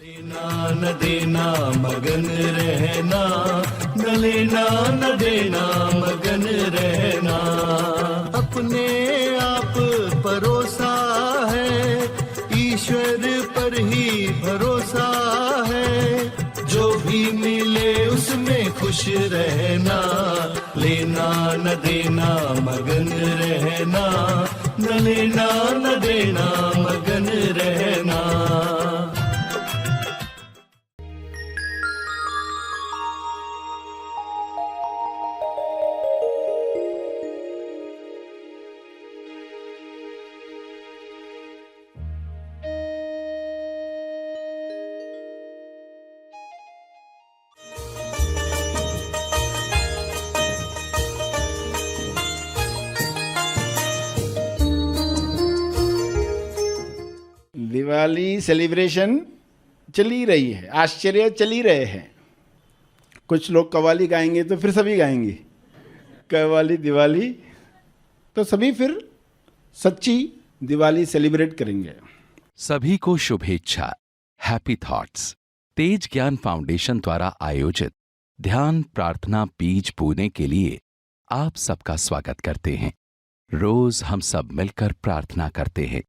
लेना न देना मगन रहना, न लेना न देना मगन रहना। अपने आप परोसा है, ईश्वर पर ही भरोसा है। जो भी मिले उसमें खुश रहना, लेना न देना मगन रहना, न लेना न देना मगन रहना। दिवाली सेलिब्रेशन चली रही है, आश्चर्य चली रहे हैं। कुछ लोग कव्वाली गाएंगे तो फिर सभी गाएंगे कव्वाली दिवाली, तो सभी फिर सच्ची दिवाली सेलिब्रेट करेंगे। सभी को शुभेच्छा, हैप्पी थॉट्स। तेज ज्ञान फाउंडेशन द्वारा आयोजित ध्यान प्रार्थना बीज बोने के लिए आप सबका स्वागत करते हैं। रोज हम सब मिलकर प्रार्थना करते हैं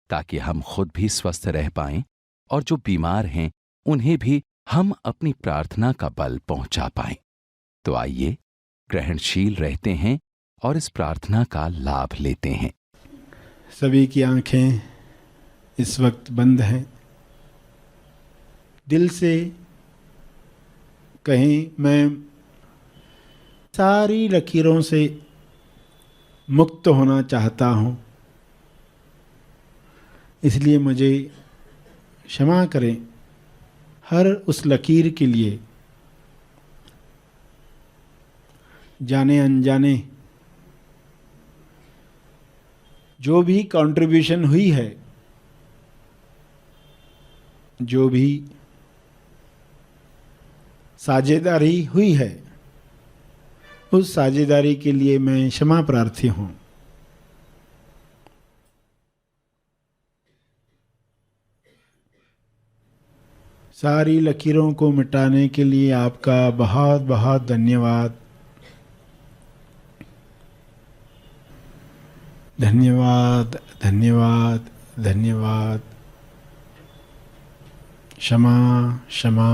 ताकि हम खुद भी स्वस्थ रह पाएं और जो बीमार हैं उन्हें भी हम अपनी प्रार्थना का बल पहुंचा पाएं। तो आइए ग्रहणशील रहते हैं और इस प्रार्थना का लाभ लेते हैं। सभी की आंखें इस वक्त बंद हैं। दिल से कहें, मैं सारी लकीरों से मुक्त होना चाहता हूँ, इसलिए मुझे क्षमा करें हर उस लकीर के लिए जाने अनजाने जो भी कंट्रीब्यूशन हुई है, जो भी साझेदारी हुई है, उस साझेदारी के लिए मैं क्षमा प्रार्थी हूँ। सारी लकीरों को मिटाने के लिए आपका बहुत बहुत धन्यवाद। धन्यवाद धन्यवाद धन्यवाद। क्षमा क्षमा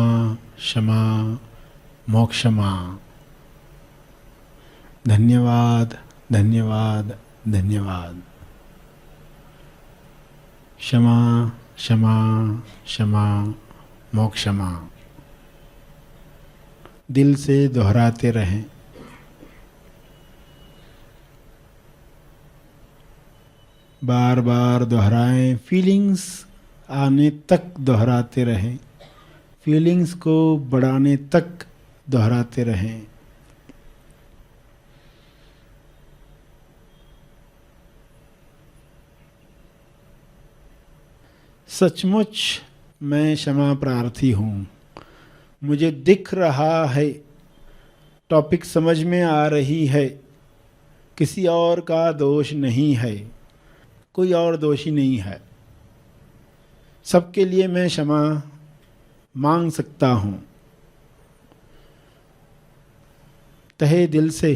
क्षमा मोक्षमा। धन्यवाद धन्यवाद धन्यवाद। क्षमा क्षमा क्षमा मोक्षमा। दिल से दोहराते रहें। बार बार दोहराएं, फीलिंग्स आने तक दोहराते रहें, फीलिंग्स को बढ़ाने तक दोहराते रहें। सचमुच मैं क्षमा प्रार्थी हूँ। मुझे दिख रहा है, टॉपिक समझ में आ रही है, किसी और का दोष नहीं है, कोई और दोषी नहीं है। सबके लिए मैं क्षमा मांग सकता हूँ। तहे दिल से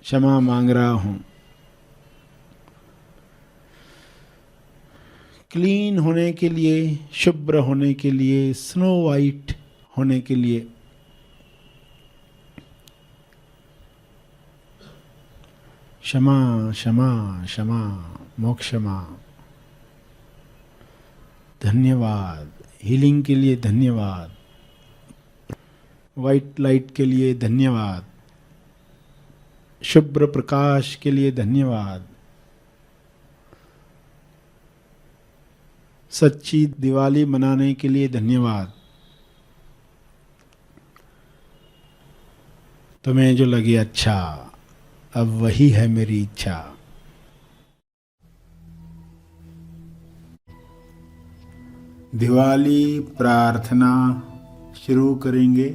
क्षमा मांग रहा हूँ। क्लीन होने के लिए, शुभ्र होने के लिए, स्नो वाइट होने के लिए क्षमा क्षमा क्षमा मोक्षमा। धन्यवाद। हीलिंग के लिए धन्यवाद। वाइट लाइट के लिए धन्यवाद। शुभ्र प्रकाश के लिए धन्यवाद। सच्ची दिवाली मनाने के लिए धन्यवाद। तुम्हें जो लगे अच्छा, अब वही है मेरी इच्छा। दिवाली प्रार्थना शुरू करेंगे।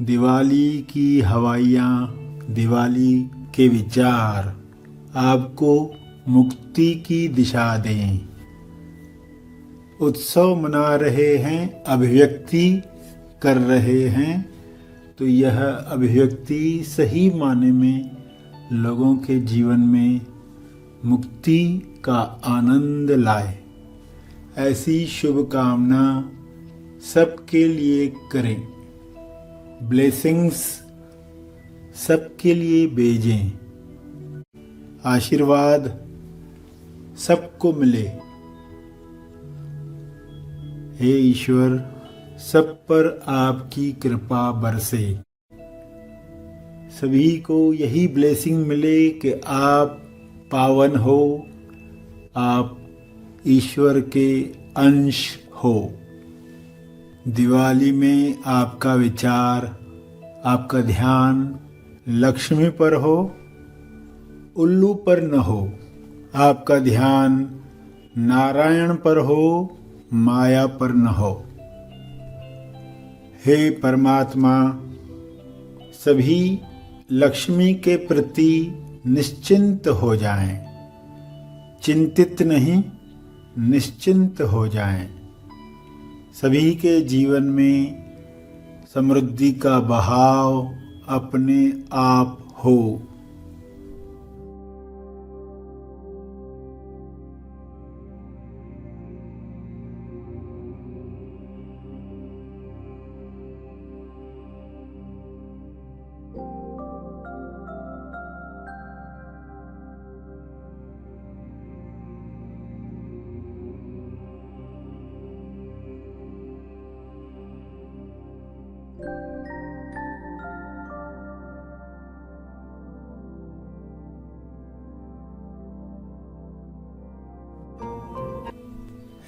दिवाली की हवाइयाँ, दिवाली के विचार आपको मुक्ति की दिशा दें, उत्सव मना रहे हैं, अभिव्यक्ति कर रहे हैं, तो यह अभिव्यक्ति सही माने में लोगों के जीवन में मुक्ति का आनंद लाए। ऐसी शुभकामना सबके लिए करें। ब्लेसिंग्स सबके लिए भेजें। आशीर्वाद सबको मिले। हे ईश्वर, सब पर आपकी कृपा बरसे। सभी को यही ब्लेसिंग मिले कि आप पावन हो, आप ईश्वर के अंश हो। दिवाली में आपका विचार, आपका ध्यान लक्ष्मी पर हो, उल्लू पर न हो। आपका ध्यान नारायण पर हो, माया पर न हो। हे परमात्मा, सभी लक्ष्मी के प्रति निश्चिंत हो जाएं। चिंतित नहीं, निश्चिंत हो जाएं। सभी के जीवन में समृद्धि का बहाव अपने आप हो।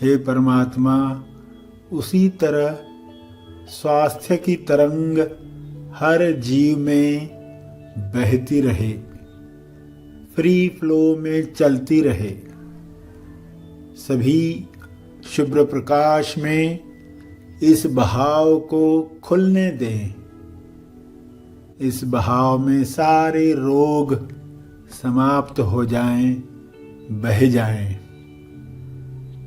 हे परमात्मा, उसी तरह स्वास्थ्य की तरंग हर जीव में बहती रहे, फ्री फ्लो में चलती रहे। सभी शुभ्र प्रकाश में इस बहाव को खुलने दें। इस बहाव में सारे रोग समाप्त हो जाएं, बह जाएं।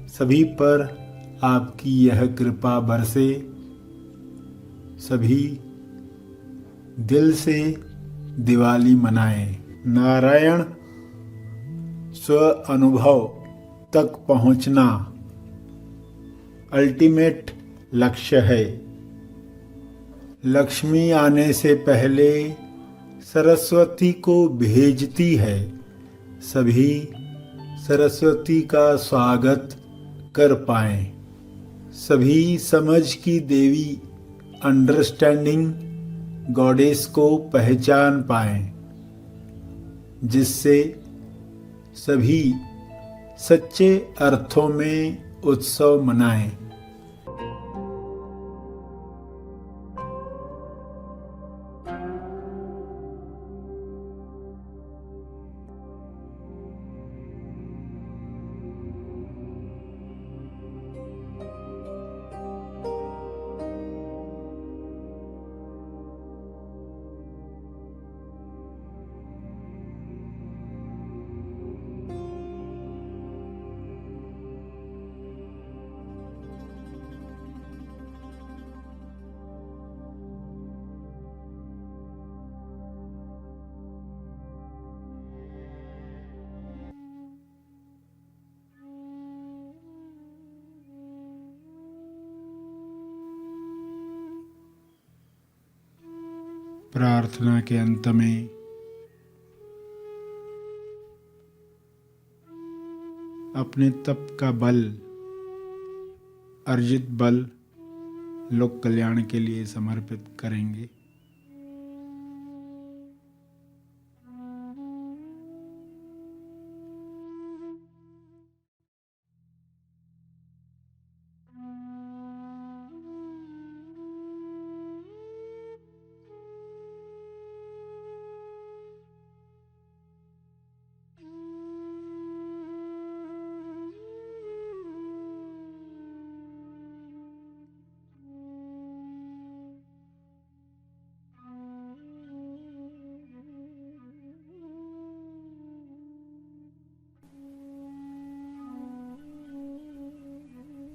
सभी पर आपकी यह कृपा बरसे। सभी दिल से दिवाली मनाएं। नारायण स्व अनुभव तक पहुंचना अल्टीमेट लक्ष्य है। लक्ष्मी आने से पहले सरस्वती को भेजती है। सभी सरस्वती का स्वागत कर पाएं। सभी समझ की देवी अंडरस्टैंडिंग गॉडेस को पहचान पाएं, जिससे सभी सच्चे अर्थों में उत्सव मनाएं। प्रार्थना के अंत में अपने तप का बल, अर्जित बल लोक कल्याण के लिए समर्पित करेंगे।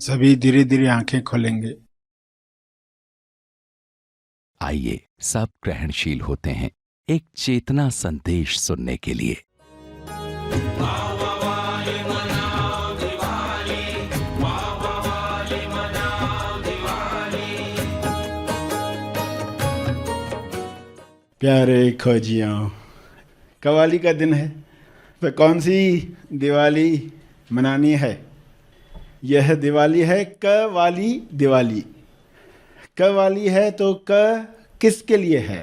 सभी धीरे धीरे आंखें खोलेंगे। आइए सब ग्रहणशील होते हैं एक चेतना संदेश सुनने के लिए। प्यारे खोजियों, कव्वाली का दिन है, तो कौन सी दिवाली मनानी है? यह दिवाली है कव्वाली दिवाली। कव्वाली है तो क किसके लिए है?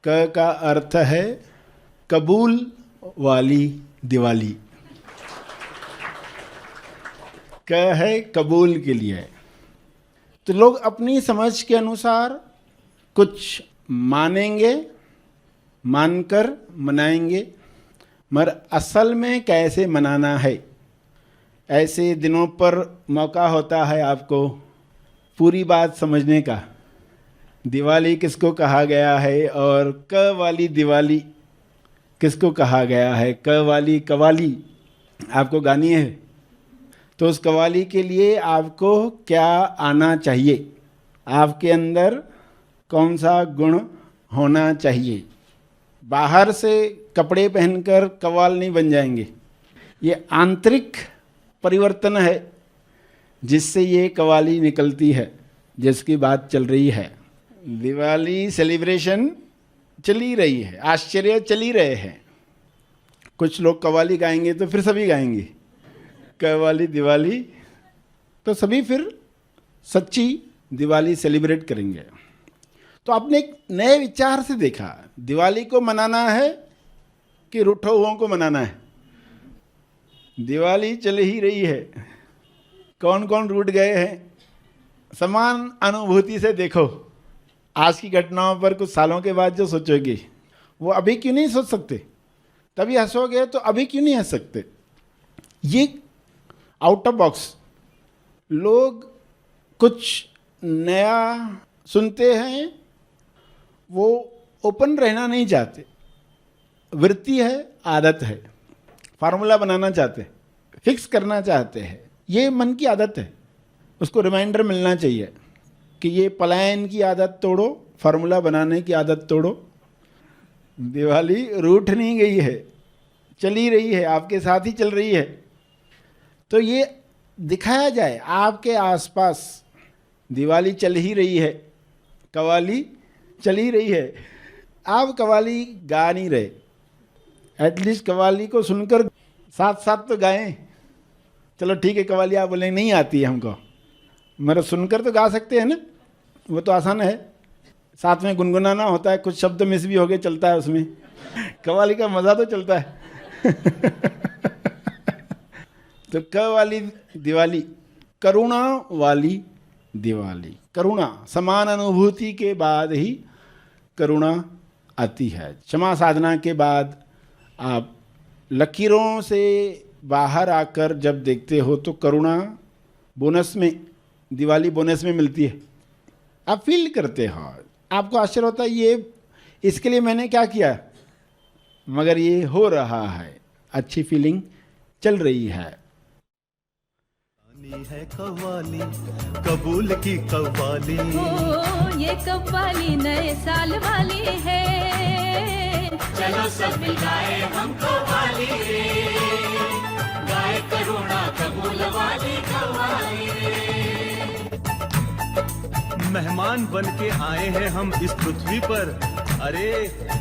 क का अर्थ है कबूल वाली दिवाली। क है कबूल के लिए। तो लोग अपनी समझ के अनुसार कुछ मानेंगे, मानकर मनाएंगे, मगर असल में कैसे मनाना है? ऐसे दिनों पर मौका होता है आपको पूरी बात समझने का। दिवाली किसको कहा गया है और क वाली दिवाली किसको कहा गया है? क वाली कव्वाली आपको गानी है, तो उस कव्वाली के लिए आपको क्या आना चाहिए? आपके अंदर कौन सा गुण होना चाहिए? बाहर से कपड़े पहनकर कव्वाल नहीं बन जाएंगे। ये आंतरिक परिवर्तन है जिससे ये कव्वाली निकलती है, जिसकी बात चल रही है। दिवाली सेलिब्रेशन चली रही है, आश्चर्य चली रहे हैं। कुछ लोग कव्वाली गाएंगे तो फिर सभी गाएंगे कव्वाली दिवाली, तो सभी फिर सच्ची दिवाली सेलिब्रेट करेंगे। तो आपने एक नए विचार से देखा, दिवाली को मनाना है कि रूठे हुओं को मनाना है? दिवाली चल ही रही है, कौन कौन रूठ गए हैं? समान अनुभूति से देखो। आज की घटनाओं पर कुछ सालों के बाद जो सोचोगे वो अभी क्यों नहीं सोच सकते? तभी हंसोगे तो अभी क्यों नहीं हंस सकते? ये आउट ऑफ बॉक्स। लोग कुछ नया सुनते हैं, वो ओपन रहना नहीं चाहते। वृत्ति है, आदत है, फार्मूला बनाना चाहते हैं, फिक्स करना चाहते हैं। ये मन की आदत है, उसको रिमाइंडर मिलना चाहिए कि ये पलायन की आदत तोड़ो, फार्मूला बनाने की आदत तोड़ो। दिवाली रूठ नहीं गई है, चली रही है, आपके साथ ही चल रही है। तो ये दिखाया जाए आपके आसपास दिवाली चल ही रही है, कव्वाली चल ही रही है। आप कव्वाली गा नहीं रहे, एटलीस्ट कव्वाली को सुनकर साथ साथ तो गाएं। चलो ठीक है, कव्वाली आप बोलेंगे नहीं आती है हमको, मगर सुनकर तो गा सकते हैं ना, वो तो आसान है। साथ में गुनगुनाना होता है, कुछ शब्द मिस भी हो गए चलता है उसमें। कव्वाली का मज़ा तो चलता है। तो कव्वाली दिवाली, करुणा वाली दिवाली। करुणा, समान अनुभूति के बाद ही करुणा आती है। क्षमा साधना के बाद आप लकीरों से बाहर आकर जब देखते हो तो करुणा बोनस में, दिवाली बोनस में मिलती है। आप फील करते हो, आपको आश्चर्य होता है ये इसके लिए मैंने क्या किया, मगर ये हो रहा है, अच्छी फीलिंग चल रही है। है कव्वाली, कबूल की कव्वाली, ओ ये कव्वाली नए साल वाली है। चलो सब मिल गाए हम कव्वाली रे, गाए करुणा कबूल वाली कव्वाली रे। मेहमान बन के आए हैं हम इस पृथ्वी पर, अरे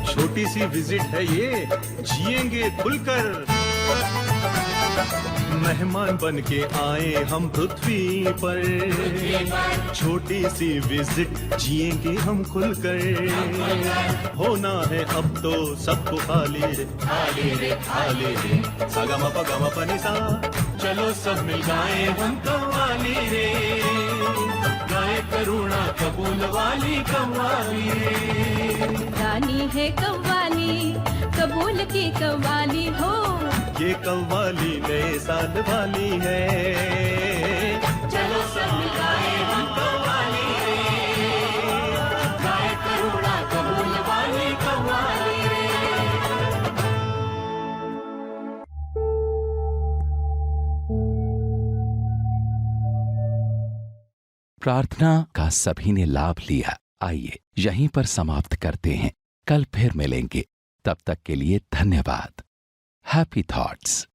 छोटी सी विजिट है ये, जिएंगे खुलकर। मेहमान बन के आए हम पृथ्वी पर, छोटी सी विजिट, जिएंगे हम खुलकर। होना है अब तो सबको खाली रे, खाली रे, खाली रे, सागा मा पा गा मा पा नि सा। चलो सब मिल गाए हम कव्वाली रे, गाए करुणा कबूल वाली कव्वाली रे। गानी है कव्वाली, कबूल की कव्वाली हो। ये कव्वाली नए साल वाली है। चलो सब मिल गाए हम कव्वाली रे, गाए करुणा कबूल वाली कव्वाली रे। प्रार्थना का सभी ने लाभ लिया। आइए यहीं पर समाप्त करते हैं, कल फिर मिलेंगे। तब तक के लिए धन्यवाद। Happy thoughts.